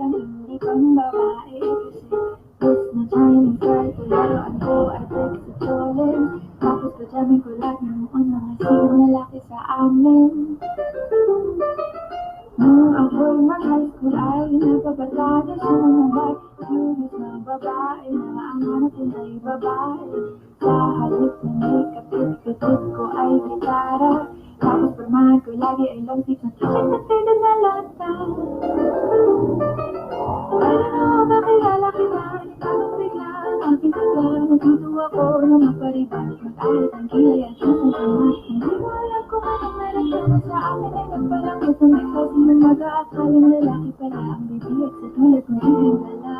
parang hindi pang babae. Kasi gusto na Chinese girl, laruan ko ay text sa cholen. Tapos pajamin ko lagi noon mga sinong lalaki sa amin. Nung ako'y mag-high school ay napabalada sa mga bar. Curious na babae na ang hanapin ay babae. Sa halip na may kapit-kapit ko ay gitara. Tapos pormahan ko lagi ay long sleeves na t-shirt at faded na lata. Ano makilala kita, itanong bigla ang aking tagla. Natutuwa ko na maparibas, mag-alit ang kilay at isang kamat. Hindi mo alam kung anong meron sa amin ay nagpalangkot ng ikaw. Sinong mag-aakalang lalaki pala ang bibiyag sa tulad ng hihingala.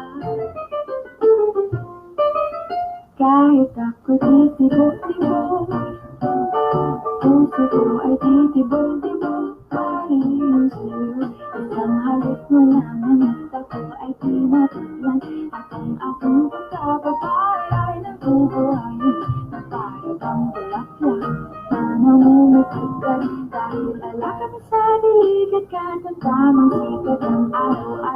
Kahit ako'y titibok-tibok, puso ko ay titibol-tibok. Parehong sa'yo, isang halik mo lang ang mata ko ay tinatulan. At ang aking pagkababae ay nagbubuhayin na para bang bulaklak na namumukagad. Dahil alakap sa diligid ka ng tamang sikat ng araw